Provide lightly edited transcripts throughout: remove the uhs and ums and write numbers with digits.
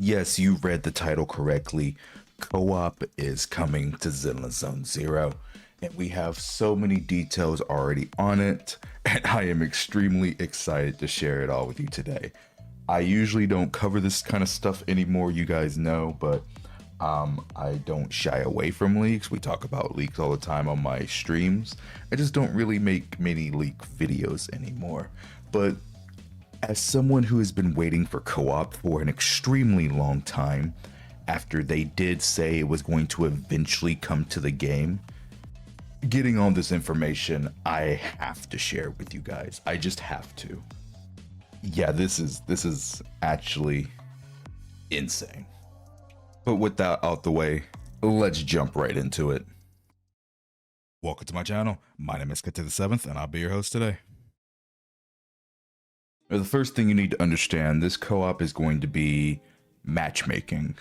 Yes, you read the title correctly. Co-op is coming to ZZZ, and we have so many details already on it, and I am extremely excited to share it all with you today. I usually don't cover this kind of stuff anymore, you guys know, but I don't shy away from leaks. We talk about leaks all the time on my streams. I just don't really make many leak videos anymore. But as someone who has been waiting for co-op for an extremely long time, after they did say it was going to eventually come to the game, getting all this information, I have to share with you guys. I just have to. Yeah, this is actually insane. But with that out the way, let's jump right into it. Welcome to my channel. My name is ZZZ, and I'll be your host today. Now, the first thing you need to understand, this co-op is going to be matchmaking.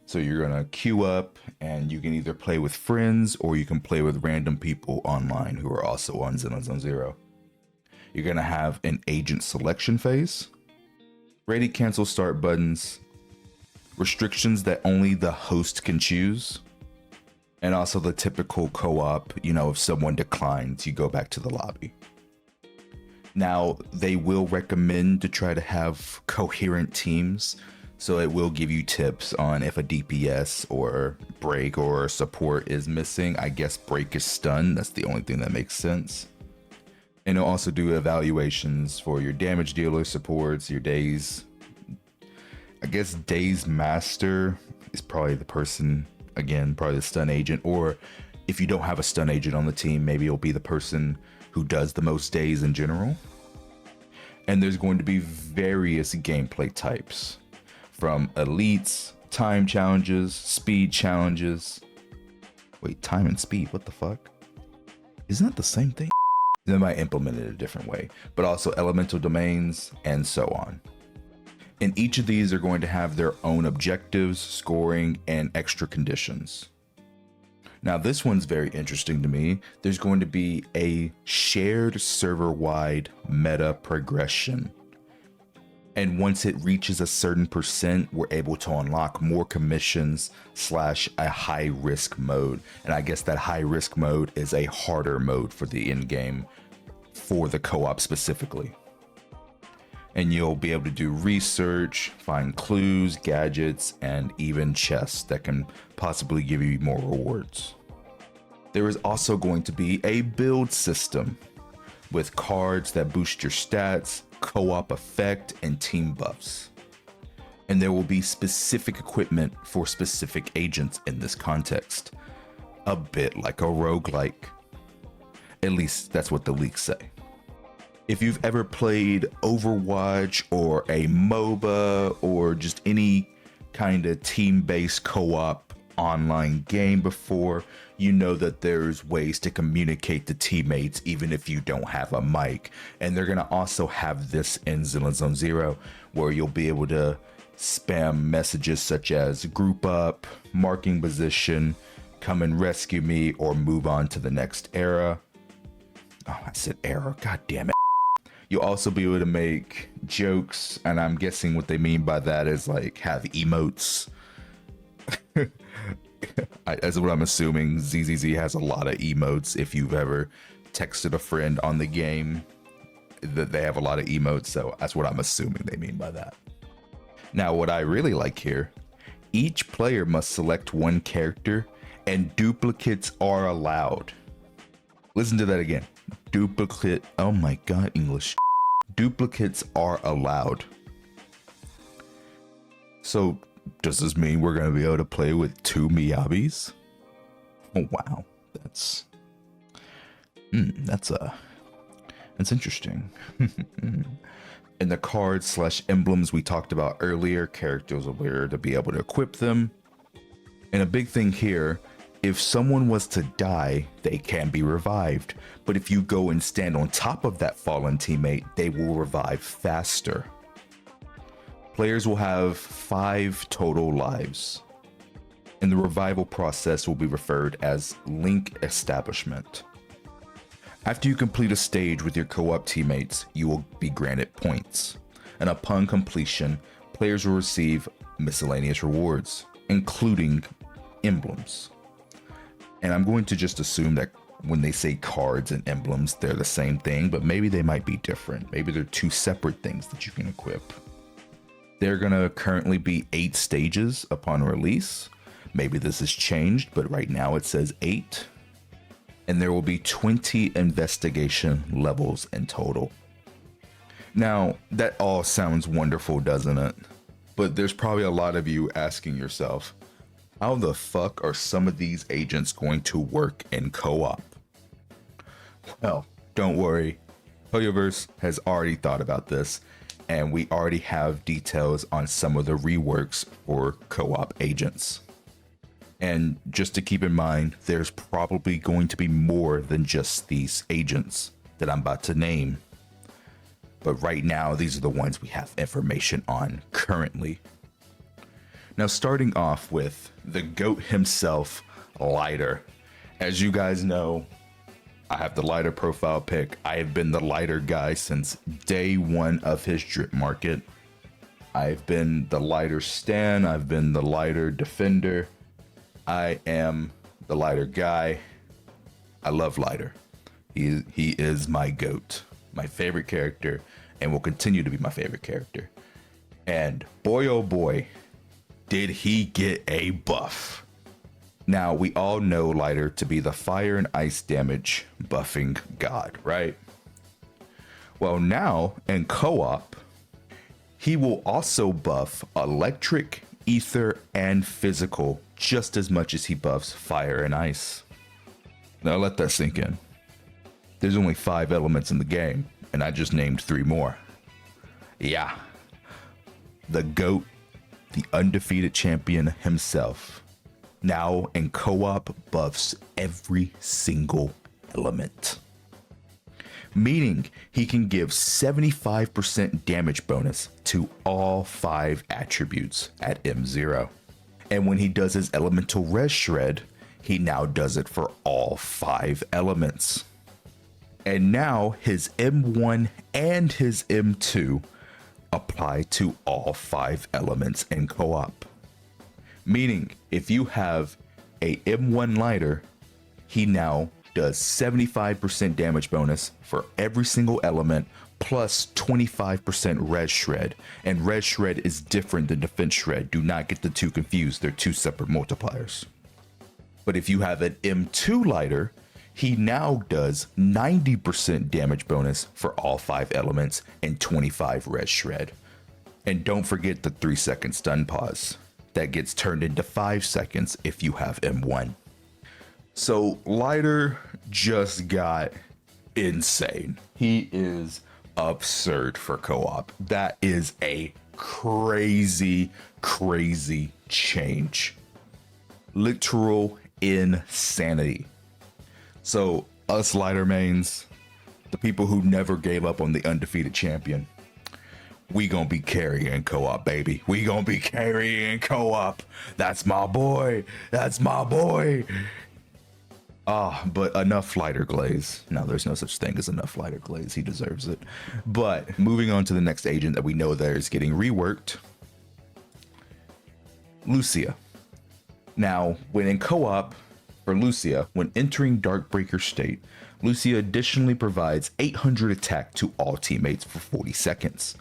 So you're gonna queue up and you can either play with friends or you can play with random people online who are also on ZZZ. You're gonna have an agent selection phase, ready, cancel, start buttons, restrictions that only the host can choose, and also the typical co-op, you know, if someone declines, you go back to the lobby. Now, they will recommend to try to have coherent teams, so it will give you tips on if a DPS or break or support is missing. I guess break is stun, that's the only thing that makes sense. And it'll also do evaluations for your damage dealer supports, your days. I guess days master is probably the person, again, probably the stun agent, or if you don't have a stun agent on the team, maybe it'll be the person who does the most days in general. And there's going to be various gameplay types, from elites, time challenges, speed challenges. Wait, time and speed, what the fuck? Isn't that the same thing? They might implement it a different way, but also elemental domains and so on. And each of these are going to have their own objectives, scoring, and extra conditions. Now, this one's very interesting to me. There's going to be a shared server-wide meta progression. And once it reaches a certain percent, we're able to unlock more commissions / a high-risk mode. And I guess that high-risk mode is a harder mode for the end game for the co-op specifically. And you'll be able to do research, find clues, gadgets, and even chests that can possibly give you more rewards. There is also going to be a build system with cards that boost your stats, co-op effect, and team buffs. And there will be specific equipment for specific agents in this context. A bit like a roguelike. At least that's what the leaks say. If you've ever played Overwatch or a MOBA or just any kind of team-based co-op online game before, you know that there's ways to communicate to teammates even if you don't have a mic. And they're gonna also have this in ZZZ, where you'll be able to spam messages such as group up, marking position, come and rescue me, or move on to the next era. Oh, I said era, god damn it. You'll also be able to make jokes, and I'm guessing what they mean by that is like have emotes. That's what I'm assuming. ZZZ has a lot of emotes. If you've ever texted a friend on the game, that they have a lot of emotes, so that's what I'm assuming they mean by that. Now, what I really like here, each player must select one character, and duplicates are allowed. Listen to that again. Duplicate, oh my god, English. Duplicates are allowed. So, does this mean we're going to be able to play with 2 Miyabis? Oh wow, that's interesting. In the cards / emblems we talked about earlier, characters will be able to be able to equip them. And a big thing here, if someone was to die, they can be revived. But if you go and stand on top of that fallen teammate, they will revive faster. Players will have 5 total lives. And the revival process will be referred as link establishment. After you complete a stage with your co-op teammates, you will be granted points. And upon completion, players will receive miscellaneous rewards, including emblems. And I'm going to just assume that when they say cards and emblems, they're the same thing, but maybe they might be different. Maybe they're two separate things that you can equip. They're gonna currently be 8 stages upon release. Maybe this has changed, but right now it says 8. And there will be 20 investigation levels in total. Now, that all sounds wonderful, doesn't it? But there's probably a lot of you asking yourself, how the fuck are some of these agents going to work in co-op? Well, don't worry. Hoyoverse has already thought about this, and we already have details on some of the reworks for co-op agents. And just to keep in mind, there's probably going to be more than just these agents that I'm about to name. But right now, these are the ones we have information on currently. Now, starting off with the GOAT himself, Lighter. As you guys know, I have the Lighter profile pic. I have been the Lighter guy since day one of his drip market. I've been the Lighter stan. I've been the Lighter defender. I am the Lighter guy. I love Lighter. He is my GOAT, my favorite character, and will continue to be my favorite character. And boy, oh boy, did he get a buff. Now, we all know Lighter to be the fire and ice damage buffing god, right? Well, now in co-op, he will also buff electric, ether, and physical just as much as he buffs fire and ice. Now let that sink in. There's only 5 elements in the game, and I just named 3 more. Yeah. The GOAT, the undefeated champion himself, now in co-op buffs every single element. Meaning he can give 75% damage bonus to all 5 attributes at M0. And when he does his elemental res shred, he now does it for all 5 elements. And now his M1 and his M2 apply to all 5 elements in co-op. Meaning if you have a M1 Lighter, he now does 75% damage bonus for every single element plus 25% res shred. And res shred is different than defense shred. Do not get the two confused. They're 2 separate multipliers. But if you have an M2 Lighter, he now does 90% damage bonus for all 5 elements and 25 res shred. And don't forget the 3-second stun pause. That gets turned into 5 seconds if you have M1. So Lighter just got insane. He is absurd for co-op. That is a crazy, crazy change. Literal insanity. So us Lighter mains, the people who never gave up on the undefeated champion, we gonna be carrying co-op, baby. We gonna be carrying co-op. That's my boy. That's my boy. But enough Lighter glaze. No, there's no such thing as enough Lighter glaze. He deserves it. But moving on to the next agent that we know that is getting reworked, Lucia. Now, when in co-op for Lucia, when entering Darkbreaker state, Lucia additionally provides 800 attack to all teammates for 40 seconds.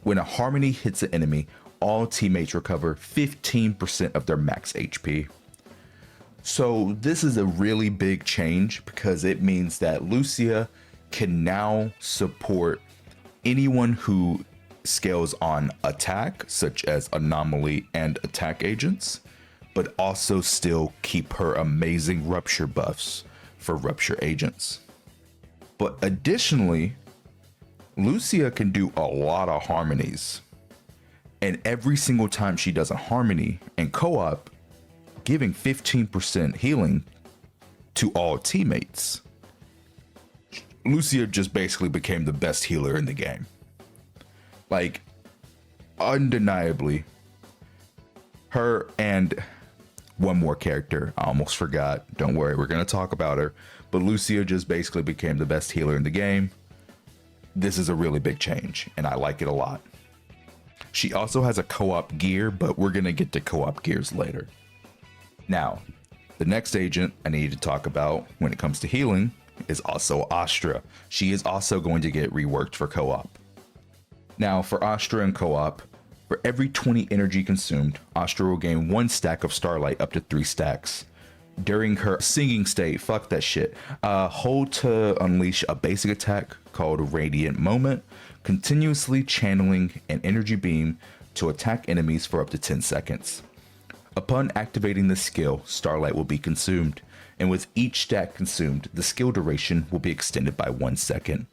When a harmony hits an enemy, all teammates recover 15% of their max HP. So this is a really big change because it means that Lucia can now support anyone who scales on attack, such as anomaly and attack agents, but also still keep her amazing rupture buffs for rupture agents. But additionally, Lucia can do a lot of harmonies, and every single time she does a harmony in co-op, giving 15% healing to all teammates, Lucia just basically became the best healer in the game. Like, undeniably, her and one more character, I almost forgot. Don't worry, we're going to talk about her. But Lucia just basically became the best healer in the game. This is a really big change, and I like it a lot. She also has a co-op gear, but we're going to get to co-op gears later. Now, the next agent I need to talk about when it comes to healing is also Astra. She is also going to get reworked for co-op. Now, for Astra and co-op, for every 20 energy consumed, Astra will gain 1 stack of Starlight up to 3 stacks. During her singing state, fuck that shit, hold to unleash a basic attack called Radiant Moment, continuously channeling an energy beam to attack enemies for up to 10 seconds. Upon activating the skill, Starlight will be consumed, and with each stack consumed, the skill duration will be extended by 1 second.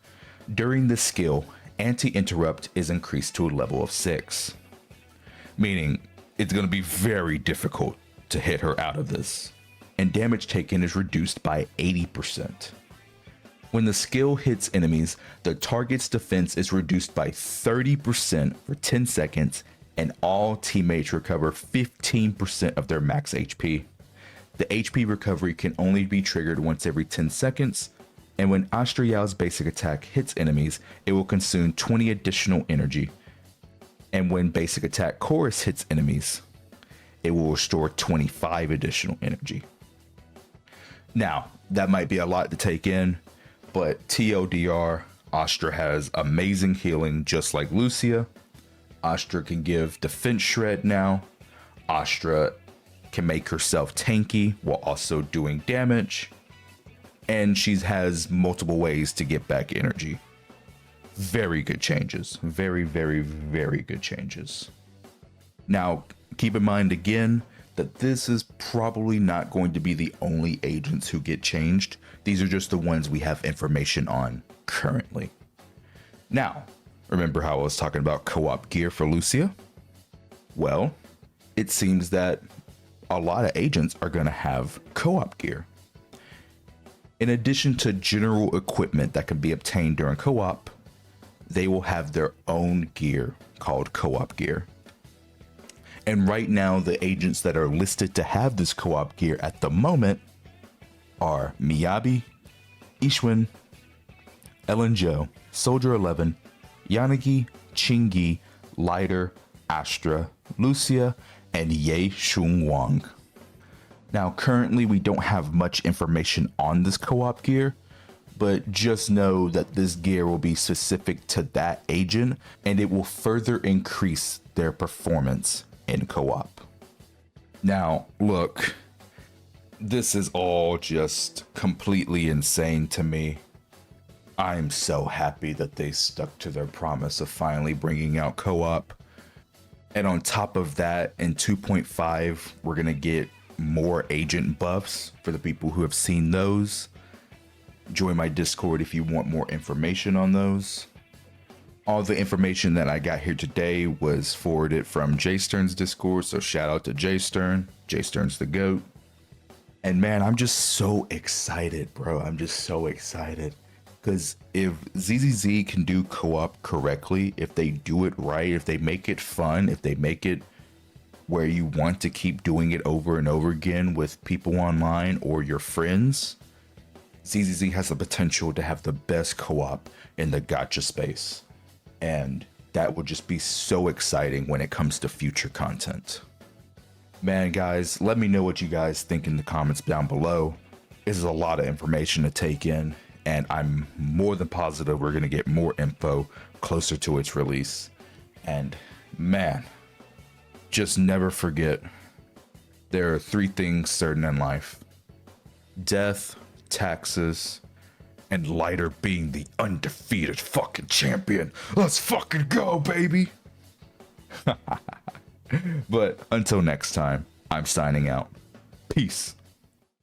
During this skill, Anti-Interrupt is increased to a level of 6, meaning it's going to be very difficult to hit her out of this, and damage taken is reduced by 80%. When the skill hits enemies, the target's defense is reduced by 30% for 10 seconds, and all teammates recover 15% of their max HP. The HP recovery can only be triggered once every 10 seconds, and when Astra Yao's basic attack hits enemies, it will consume 20 additional energy. And when basic attack chorus hits enemies, it will restore 25 additional energy. Now, that might be a lot to take in, but TLDR, Astra has amazing healing just like Lucia. Astra can give defense shred now. Astra can make herself tanky while also doing damage. And she has multiple ways to get back energy. Very good changes. Very, very, very good changes. Now, keep in mind again that this is probably not going to be the only agents who get changed. These are just the ones we have information on currently. Now, remember how I was talking about co-op gear for Lucia? Well, it seems that a lot of agents are going to have co-op gear. In addition to general equipment that can be obtained during co-op, they will have their own gear called co-op gear. And right now, the agents that are listed to have this co-op gear at the moment are Miyabi, Ishwin, Ellen Jo, Soldier 11, Yanagi, Chingy, Lighter, Astra, Lucia, and Ye Shun Wang. Now, currently, we don't have much information on this co-op gear, but just know that this gear will be specific to that agent, and it will further increase their performance in co-op. Now, look, this is all just completely insane to me. I'm so happy that they stuck to their promise of finally bringing out co-op. And on top of that, in 2.5, we're going to get more agent buffs for the people who have seen those. Join my Discord if you want more information on those. All the information that I got here today was forwarded from Jay Stern's Discord, so shout out to Jay Stern. Jay Stern's the GOAT. And man, I'm just so excited, bro. I'm just so excited. Because if ZZZ can do co-op correctly, if they do it right, if they make it fun, if they make it where you want to keep doing it over and over again with people online or your friends, ZZZ has the potential to have the best co-op in the gacha space. And that would just be so exciting when it comes to future content. Man, guys, let me know what you guys think in the comments down below. This is a lot of information to take in, and I'm more than positive we're going to get more info closer to its release. And man, just never forget, there are 3 things certain in life: death, taxes, and Lighter being the undefeated fucking champion. Let's fucking go, baby. But until next time, I'm signing out. Peace.